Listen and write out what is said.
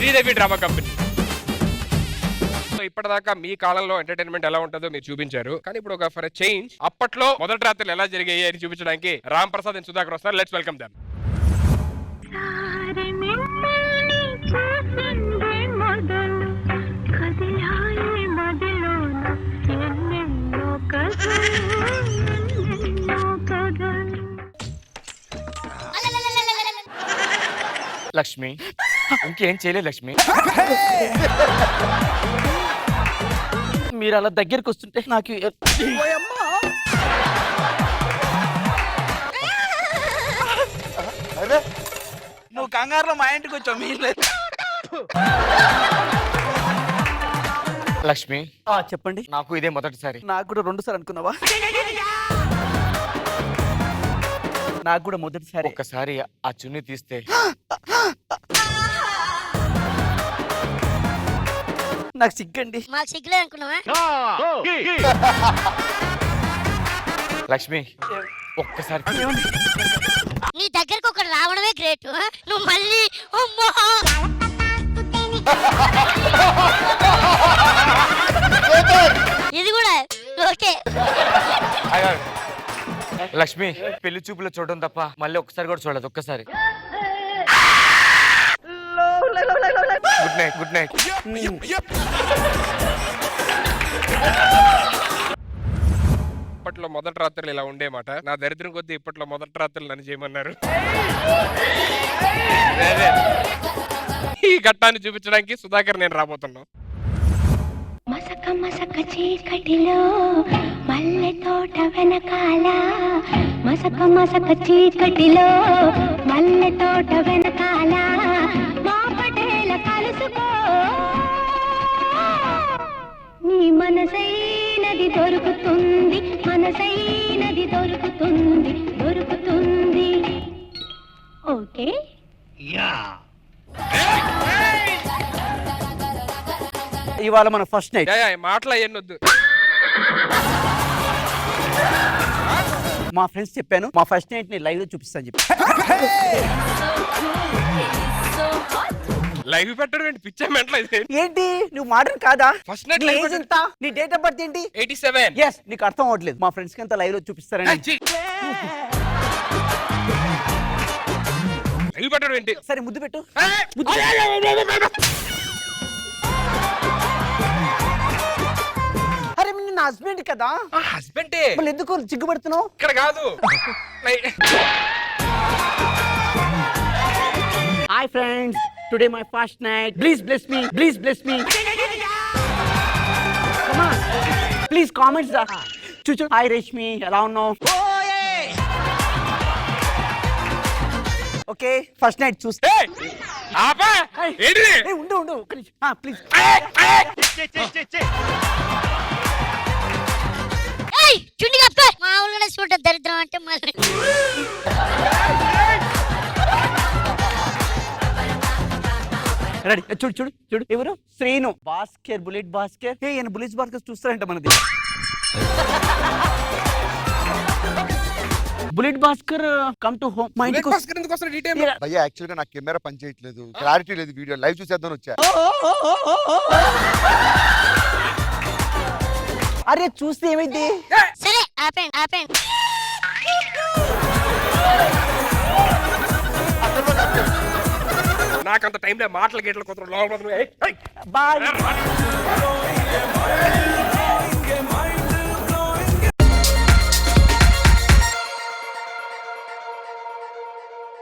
Sridevi drama company. ఇప్పటిదాకా మీ కాలంలో entertainment ఎలా ఉంటుందో మీరు చూపించారు, కానీ ఇప్పుడు ఒక ఫర్ చేంజ్ అప్పట్లో మొదటి రాత్రులు ఎలా జరిగాయి అని చూపించడానికి రామ్ ప్రసాద్ అండ్ సుధాకర్ వస్తారు. Let's welcome them. లక్ష్మి ఇంకేం చేయలేదు లక్ష్మి. మీరు అలా దగ్గరికి వస్తుంటే నాకు నువ్వు కంగారులో మా ఇంటికి వచ్చావు. మీరు లక్ష్మి చెప్పండి. నాకు ఇదే మొదటిసారి. నాకు కూడా 2 సార్లు అనుకున్నావా? నాకు కూడా మొదటిసారి. ఒక్కసారి ఆ చున్ని తీస్తే నాకు సిగ్గండి. మాకు సిగ్గులే అనుకున్నావా? లక్ష్మి ఒక్కసారి నీ దగ్గరకు ఒకటి రావడమే గ్రేట్. నువ్వు మళ్ళీ ఇది కూడా ఓకే. లక్ష్మి పెళ్లి చూపులో చూడడం తప్ప మళ్ళీ ఒక్కసారి కూడా చూడదు. ఒక్కసారి గుడ్ నైట్. Good night. ఇప్పట్లో మొదటి రాత్రులు ఇలా ఉండేమాట. నా దరిద్రం కొద్దీ ఇప్పట్లో మొదటి రాత్రులు నన్ను చేయమన్నారు. ఈ ఘట్టాన్ని చూపించడానికి సుధాకర్ నేను రాబోతున్నాం. మసక మసక చీకటిలో మల్లె తోట వెనకాల, మసక మసక చీకటిలో మల్లె తోట వెనకాల మా పటేల కలుసుకో, నీ మనసైనది దొరుకుతుంది, మనసైనది దొరుకుతుంది, దొరుకుతుంది. ఓకే ఇవాళ మన ఫస్ట్ నైట్. మాటలు అయ్యొద్దు. మా ఫ్రెండ్స్ చెప్పాను మా ఫస్ట్ నైట్ ని లైవ్ లో చూపిస్తాను చెప్పి. లైవ్ పెట్టడం ఏంటి? పిచ్చా మెంటల్ ఇది. ఏంటి నువ్వు మోడర్న్ కాదా? ఫస్ట్ నైట్ నీ లైవ్ ఏజ్ ఎంత? నీ డేట్ ఆఫ్ బర్త్ ఏంటి? 87. ఎస్, నీకు అర్థం అవ్వట్లేదు. మా ఫ్రెండ్స్ కి అంతా లైవ్ లో చూపిస్తారని. లైవ్ పెట్టడం ఏంటి? సరే ముద్దు పెట్టు. అరే నా హస్బెండ్ కదా. హస్బెండే. మళ్ళీ ఎందుకు సిగ్గుపడుతున్నావు? ఇక్కడ కాదు. Hi friends, today my first night. Please bless me, please bless me. Come on please comments రా. చూచు. హాయ్ రేష్మి, ఎలా ఉన్నావు? ఓకే ఫస్ట్ నైట్ చూస్తే ఉండు ఉండు ఒక్క నిమిషం ప్లీజ్. చుండి కప్పే. మామూలుగానే చూడ దరిద్రం అంటే మళ్ళీ రెడీ. చూడు చూడు చూడు ఎవరు? శ్రీను. భాస్కర్, బుల్లెట్ భాస్కర్. ఏ ఈయన బుల్లెట్ భాస్కర్ చూస్తారంట మనది. Bullet Bhaskar come to home. మా ఇంటికి భయ్యా యాక్చువల్ గా నాకు కెమెరా పని చేయట్లేదు, క్లారిటీ లేదు, వీడియో లైవ్ చూసేద్దాం వచ్చా. అరే చూస్తే ఏమైంది? సరే ఆపండి ఆపండి. నాకంత టైంలో మాటలు గేట్ల కుదరదు. బాయ్.